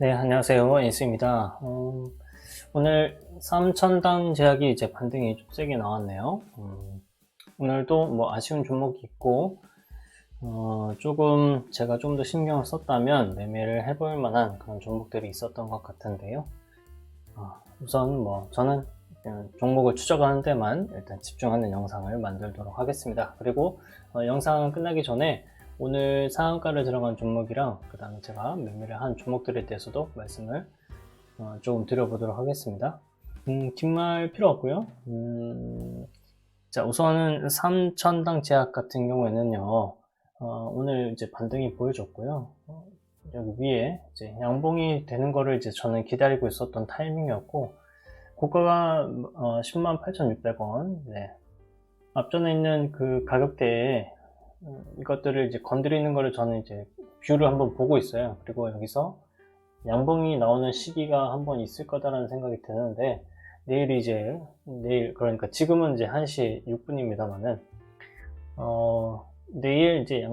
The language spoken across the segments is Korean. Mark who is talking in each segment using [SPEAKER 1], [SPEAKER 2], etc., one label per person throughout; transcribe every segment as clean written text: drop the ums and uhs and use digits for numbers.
[SPEAKER 1] 네, 안녕하세요. 인스입니다. 오늘 3천당 제약이 이제 반등이 좀 세게 나왔네요. 오늘도 뭐 아쉬운 종목이 있고, 조금 제가 좀 더 신경을 썼다면 매매를 해볼 만한 그런 종목들이 있었던 것 같은데요. 우선 뭐 저는 그냥 종목을 추적하는 데만 일단 집중하는 영상을 만들도록 하겠습니다. 그리고 영상 끝나기 전에 오늘 상한가를 들어간 종목이랑 그 다음에 제가 매매를 한 종목들에 대해서도 말씀을 조금 드려보도록 하겠습니다. 긴 말 필요 없고요. 자, 우선은 3천당 제약 같은 경우에는요, 오늘 이제 반등이 보여줬고요. 여기 위에 이제 양봉이 되는 거를 이제 저는 기다리고 있었던 타이밍이었고, 고가가 108,600원. 네. 앞전에 있는 그 가격대에 이것들을 이제 건드리는 거를 저는 이제 뷰를 한번 보고 있어요. 그리고 여기서 양봉이 나오는 시기가 한번 있을 거다라는 생각이 드는데, 내일 그러니까 지금은 이제 1시 6분입니다만은 내일 이제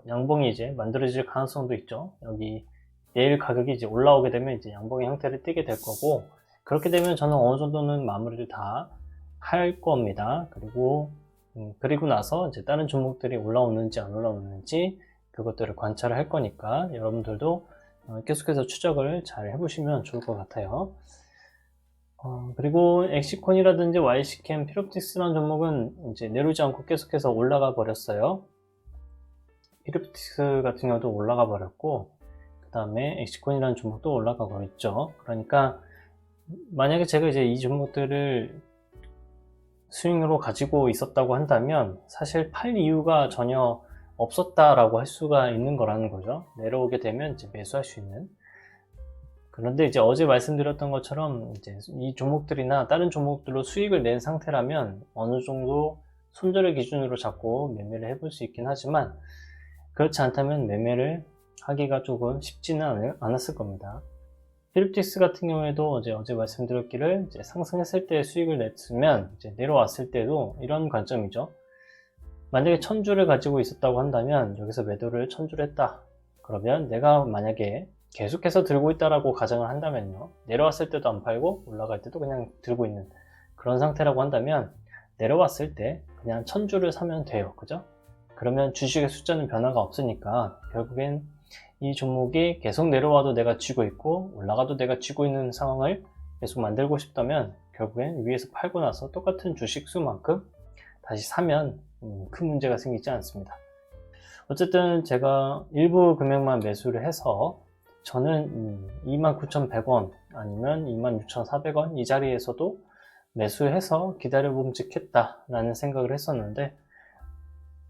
[SPEAKER 1] 양봉이 이제 만들어질 가능성도 있죠. 여기 내일 가격이 이제 올라오게 되면 이제 양봉의 형태를 띠게 될 거고, 그렇게 되면 저는 어느 정도는 마무리를 다 할 겁니다. 그리고 나서 이제 다른 종목들이 올라오는지 안 올라오는지 그것들을 관찰을 할 거니까 여러분들도 계속해서 추적을 잘 해보시면 좋을 것 같아요. 그리고 엑시콘이라든지 YC캠, 피롭틱스라는 종목은 이제 내려오지 않고 계속해서 올라가 버렸어요. 피롭틱스 같은 경우도 올라가 버렸고, 그 다음에 엑시콘이라는 종목도 올라가 버렸죠. 그러니까 만약에 제가 이제 이 종목들을 스윙으로 가지고 있었다고 한다면 사실 팔 이유가 전혀 없었다라고 할 수가 있는 거라는 거죠. 내려오게 되면 이제 매수할 수 있는. 그런데 이제 어제 말씀드렸던 것처럼 이제 이 종목들이나 다른 종목들로 수익을 낸 상태라면 어느 정도 손절의 기준으로 잡고 매매를 해볼 수 있긴 하지만, 그렇지 않다면 매매를 하기가 조금 쉽지는 않았을 겁니다. 피립틱스 같은 경우에도 어제 말씀드렸기를 이제 상승했을 때 수익을 냈으면 이제 내려왔을 때도 이런 관점이죠. 만약에 1000주를 가지고 있었다고 한다면 여기서 매도를 1000주를 했다. 그러면 내가 만약에 계속해서 들고 있다라고 가정을 한다면요. 내려왔을 때도 안 팔고 올라갈 때도 그냥 들고 있는 그런 상태라고 한다면 내려왔을 때 그냥 1000주를 사면 돼요. 그죠? 그러면 주식의 숫자는 변화가 없으니까 결국엔 이 종목이 계속 내려와도 내가 쥐고 있고 올라가도 내가 쥐고 있는 상황을 계속 만들고 싶다면 결국엔 위에서 팔고 나서 똑같은 주식 수만큼 다시 사면 큰 문제가 생기지 않습니다. 어쨌든 제가 일부 금액만 매수를 해서 저는 29,100원 아니면 26,400원 이 자리에서도 매수해서 기다려봄직했다라는 생각을 했었는데,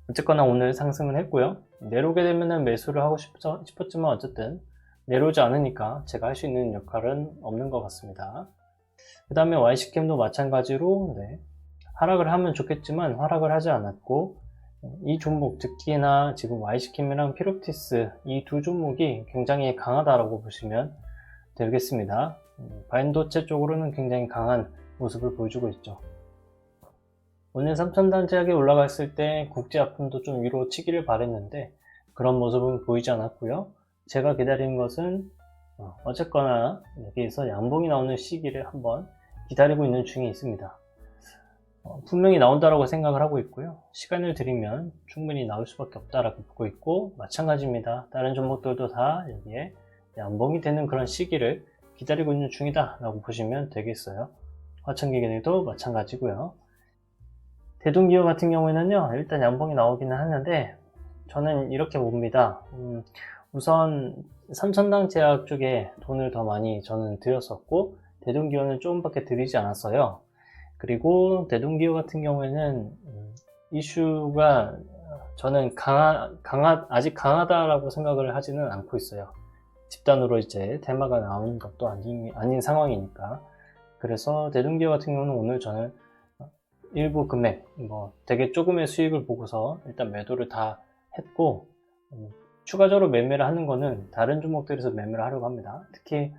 [SPEAKER 1] 어쨌거나 오늘 상승을 했고요. 내려오게 되면 매수를 하고 싶었지만 어쨌든 내려오지 않으니까 제가 할 수 있는 역할은 없는 것 같습니다. 그 다음에 YC캠도 마찬가지로 하락을 하면 좋겠지만 하락을 하지 않았고, 이 종목 특히나 지금 YC캠이랑 피롭티스 이 두 종목이 굉장히 강하다라고 보시면 되겠습니다. 바인도체 쪽으로는 굉장히 강한 모습을 보여주고 있죠. 오늘 3천단 제약이 올라갔을 때 국제아품도 좀 위로 치기를 바랬는데 그런 모습은 보이지 않았고요. 제가 기다리는 것은 어쨌거나 여기에서 양봉이 나오는 시기를 한번 기다리고 있는 중에 있습니다. 분명히 나온다라고 생각을 하고 있고요. 시간을 들이면 충분히 나올 수밖에 없다라고 보고 있고, 마찬가지입니다. 다른 종목들도 다 여기에 양봉이 되는 그런 시기를 기다리고 있는 중이다 라고 보시면 되겠어요. 화천기계도 마찬가지고요. 대동기업 같은 경우에는요, 일단 양봉이 나오기는 하는데 저는 이렇게 봅니다. 우선 삼천당 제약 쪽에 돈을 더 많이 저는 들였었고, 대동기업은 조금밖에 들이지 않았어요. 그리고 대동기업 같은 경우에는 이슈가 저는 아직 강하다라고 생각을 하지는 않고 있어요. 집단으로 이제 테마가 나오는 것도 아닌 상황이니까. 그래서 대동기업 같은 경우는 오늘 저는 일부 금액, 되게 조금의 수익을 보고서 일단 매도를 다 했고, 추가적으로 매매를 하는 거는 다른 종목들에서 매매를 하려고 합니다. 특히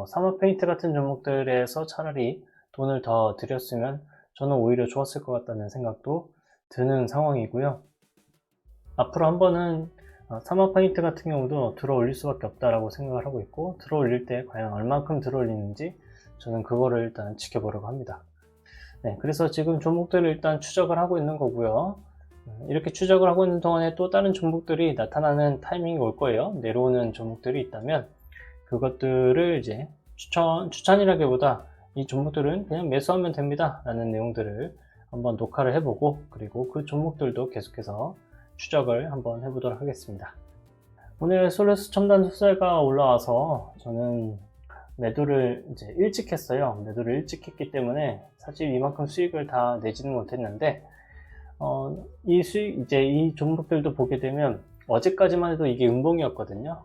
[SPEAKER 1] 산업 페인트 같은 종목들에서 차라리 돈을 더 들였으면 저는 오히려 좋았을 것 같다는 생각도 드는 상황이고요. 앞으로 한 번은 사마 파인트 같은 경우도 들어 올릴 수밖에 없다라고 생각을 하고 있고, 들어 올릴 때 과연 얼만큼 들어 올리는지 저는 그거를 일단 지켜보려고 합니다. 네, 그래서 지금 종목들을 일단 추적을 하고 있는 거고요. 이렇게 추적을 하고 있는 동안에 또 다른 종목들이 나타나는 타이밍이 올 거예요. 내려오는 종목들이 있다면 그것들을 이제 추천이라기보다 이 종목들은 그냥 매수하면 됩니다 라는 내용들을 한번 녹화를 해보고, 그리고 그 종목들도 계속해서 추적을 한번 해보도록 하겠습니다. 오늘 솔루스 첨단 소설가 올라와서 저는 매도를 이제 일찍 했어요. 매도를 일찍 했기 때문에 사실 이만큼 수익을 다 내지는 못했는데, 이 수익, 이제 이 종목들도 보게 되면 어제까지만 해도 이게 음봉이었거든요.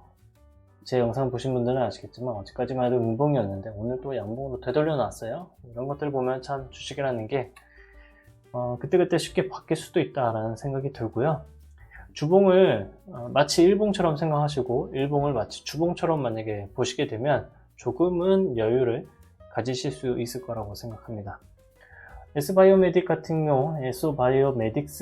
[SPEAKER 1] 제 영상 보신 분들은 아시겠지만 어제까지만 해도 음봉이었는데 오늘 또 양봉으로 되돌려 놨어요. 이런 것들 보면 참 주식이라는 게 그때그때 쉽게 바뀔 수도 있다라는 생각이 들고요. 주봉을 마치 일봉처럼 생각하시고 일봉을 마치 주봉처럼 만약에 보시게 되면 조금은 여유를 가지실 수 있을 거라고 생각합니다. S바이오메딕스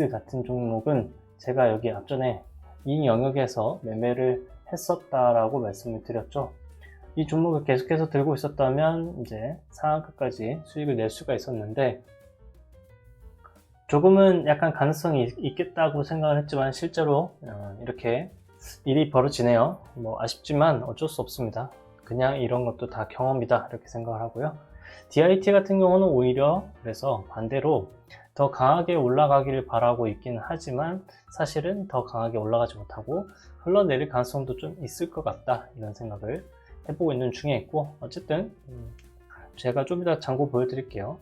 [SPEAKER 1] 같은 종목은 제가 여기 앞전에 이 영역에서 매매를 했었다라고 말씀을 드렸죠. 이 종목을 계속해서 들고 있었다면 이제 상한가까지 수익을 낼 수가 있었는데, 조금은 약간 가능성이 있겠다고 생각을 했지만 실제로 이렇게 일이 벌어지네요. 뭐 아쉽지만 어쩔 수 없습니다. 그냥 이런 것도 다 경험이다 이렇게 생각을 하고요. DIT 같은 경우는 오히려 그래서 반대로 더 강하게 올라가기를 바라고 있긴 하지만 사실은 더 강하게 올라가지 못하고 흘러내릴 가능성도 좀 있을 것 같다 이런 생각을 해보고 있는 중에 있고, 어쨌든 제가 좀 이따 장고 보여드릴게요.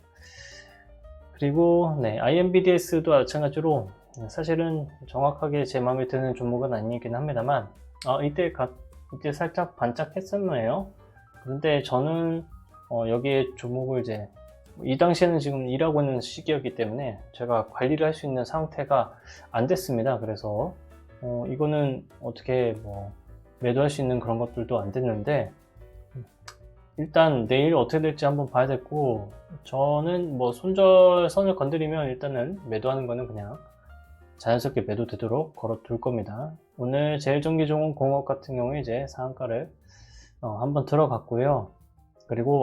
[SPEAKER 1] 그리고 네, IMBDS도 마찬가지로 사실은 정확하게 제 마음에 드는 종목은 아니긴 합니다만 이때 살짝 반짝했었네요. 그런데 저는 여기에 종목을 이제 이 당시에는 지금 일하고 있는 시기였기 때문에 제가 관리를 할 수 있는 상태가 안 됐습니다. 그래서 이거는 어떻게 뭐 매도할 수 있는 그런 것들도 안 됐는데, 일단 내일 어떻게 될지 한번 봐야 됐고, 저는 뭐 손절선을 건드리면 일단은 매도하는 거는 그냥 자연스럽게 매도되도록 걸어둘 겁니다. 오늘 제일전기종은 공업 같은 경우에 이제 상한가를 한번 들어갔고요. 그리고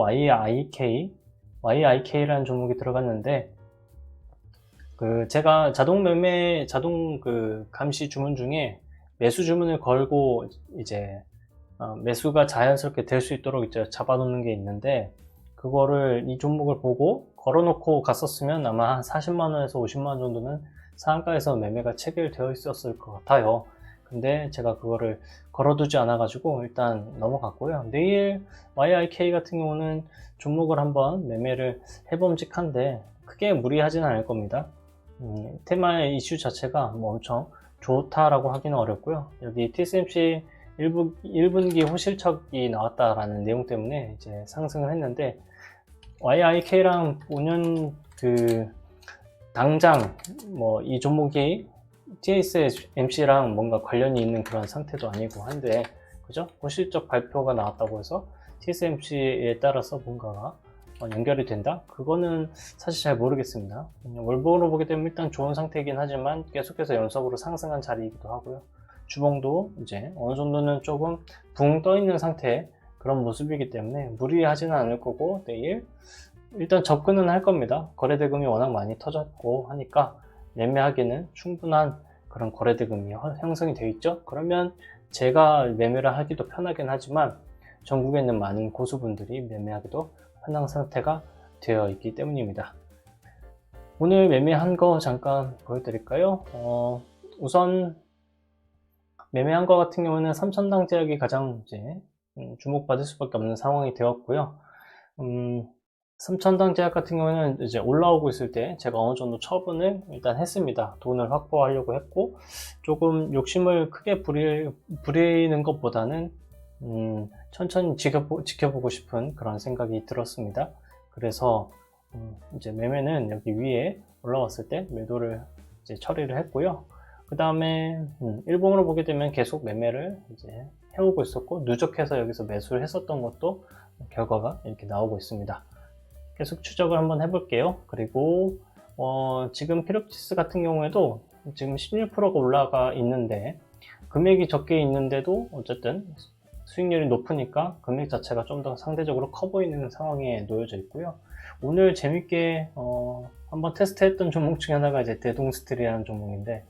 [SPEAKER 1] YIK라는 종목이 들어갔는데, 제가 자동 감시 주문 중에 매수 주문을 걸고 이제 매수가 자연스럽게 될 수 있도록 이제 잡아놓는 게 있는데, 그거를 이 종목을 보고 걸어놓고 갔었으면 아마 한 40만원에서 50만원 정도는 상한가에서 매매가 체결되어 있었을 것 같아요. 근데 제가 그거를 걸어두지 않아 가지고 일단 넘어갔고요. 내일 YIK 같은 경우는 종목을 한번 매매를 해봄직한데 크게 무리하지는 않을 겁니다. 테마의 이슈 자체가 뭐 엄청 좋다라고 하기는 어렵고요. 여기 TSMC 1분기 호실적이 나왔다라는 내용 때문에 이제 상승을 했는데, YIK랑 5년 당장 뭐 이 종목이 TSMC랑 뭔가 관련이 있는 그런 상태도 아니고 한데, 그죠? 호실적 발표가 나왔다고 해서 TSMC에 따라서 뭔가가 연결이 된다? 그거는 사실 잘 모르겠습니다. 월봉으로 보게 되면 일단 좋은 상태이긴 하지만 계속해서 연속으로 상승한 자리이기도 하고요. 주봉도 이제 어느 정도는 조금 붕 떠 있는 상태의 그런 모습이기 때문에 무리하지는 않을 거고, 내일 일단 접근은 할 겁니다. 거래대금이 워낙 많이 터졌고 하니까 매매하기는 충분한 그런 거래대금이 형성이 되어 있죠. 그러면 제가 매매를 하기도 편하긴 하지만 전국에 있는 많은 고수분들이 매매하기도 편한 상태가 되어 있기 때문입니다. 오늘 매매한 거 잠깐 보여드릴까요? 우선 매매한 거 같은 경우는 3천당 제약이 가장 이제 주목받을 수밖에 없는 상황이 되었고요. 3천당 제약 같은 경우는 이제 올라오고 있을 때 제가 어느 정도 처분을 일단 했습니다. 돈을 확보하려고 했고, 조금 욕심을 크게 부리는 것보다는 천천히 지켜보고 싶은 그런 생각이 들었습니다. 그래서 이제 매매는 여기 위에 올라왔을 때 매도를 이제 처리를 했고요. 그 다음에 일봉으로 보게 되면 계속 매매를 이제 해오고 있었고, 누적해서 여기서 매수를 했었던 것도 결과가 이렇게 나오고 있습니다. 계속 추적을 한번 해볼게요. 그리고 지금 피롭지수 같은 경우에도 지금 16%가 올라가 있는데 금액이 적게 있는데도 어쨌든 수익률이 높으니까 금액 자체가 좀 더 상대적으로 커 보이는 상황에 놓여져 있고요. 오늘 재밌게 한번 테스트했던 종목 중에 하나가 이제 대동스틸이라는 종목인데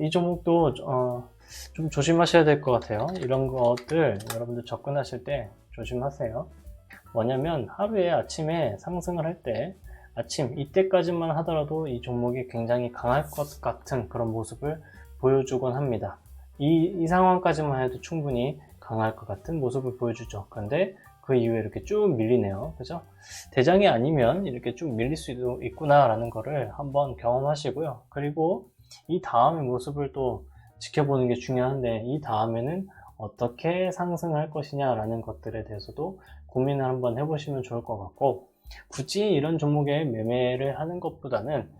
[SPEAKER 1] 이 종목도 좀 조심하셔야 될 것 같아요. 이런 것들 여러분들 접근하실 때 조심하세요. 뭐냐면 하루에 아침에 상승을 할 때 아침 이때까지만 하더라도 이 종목이 굉장히 강할 것 같은 그런 모습을 보여주곤 합니다. 이 상황까지만 해도 충분히 강할 것 같은 모습을 보여주죠. 그런데 그 이후에 이렇게 쭉 밀리네요. 그죠? 대장이 아니면 이렇게 쭉 밀릴 수도 있구나 라는 거를 한번 경험하시고요. 그리고 이 다음의 모습을 또 지켜보는 게 중요한데, 이 다음에는 어떻게 상승할 것이냐 라는 것들에 대해서도 고민을 한번 해보시면 좋을 것 같고, 굳이 이런 종목에 매매를 하는 것보다는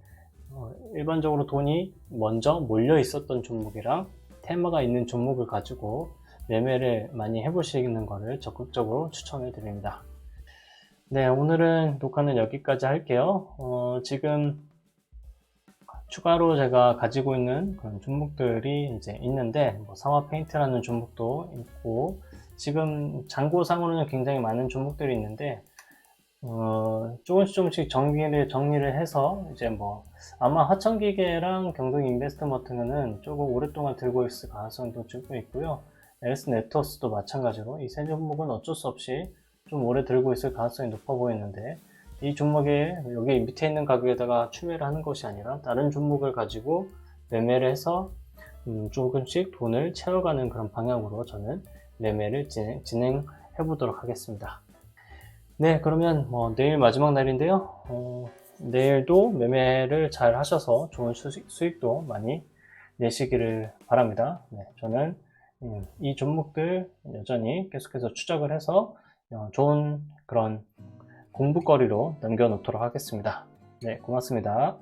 [SPEAKER 1] 일반적으로 돈이 먼저 몰려 있었던 종목이랑 테마가 있는 종목을 가지고 매매를 많이 해보시는 것을 적극적으로 추천을 드립니다. 네, 오늘은 녹화는 여기까지 할게요. 지금 추가로 제가 가지고 있는 그런 종목들이 이제 있는데, 상화 페인트라는 종목도 있고, 지금 잔고상으로는 굉장히 많은 종목들이 있는데, 조금씩 정리를 해서, 이제 아마 하천기계랑 경동 인베스트먼트는 조금 오랫동안 들고 있을 가능성도 좀 있고요. LS 네트워크도 마찬가지로 이 세 종목은 어쩔 수 없이 좀 오래 들고 있을 가능성이 높아 보이는데, 이 종목에 여기 밑에 있는 가격에다가 추매를 하는 것이 아니라 다른 종목을 가지고 매매를 해서 조금씩 돈을 채워가는 그런 방향으로 저는 매매를 진행해 보도록 하겠습니다. 네, 그러면 내일 마지막 날인데요. 내일도 매매를 잘 하셔서 좋은 수익도 많이 내시기를 바랍니다. 네, 저는 이 종목들 여전히 계속해서 추적을 해서 좋은 그런 공부거리로 남겨놓도록 하겠습니다. 네, 고맙습니다.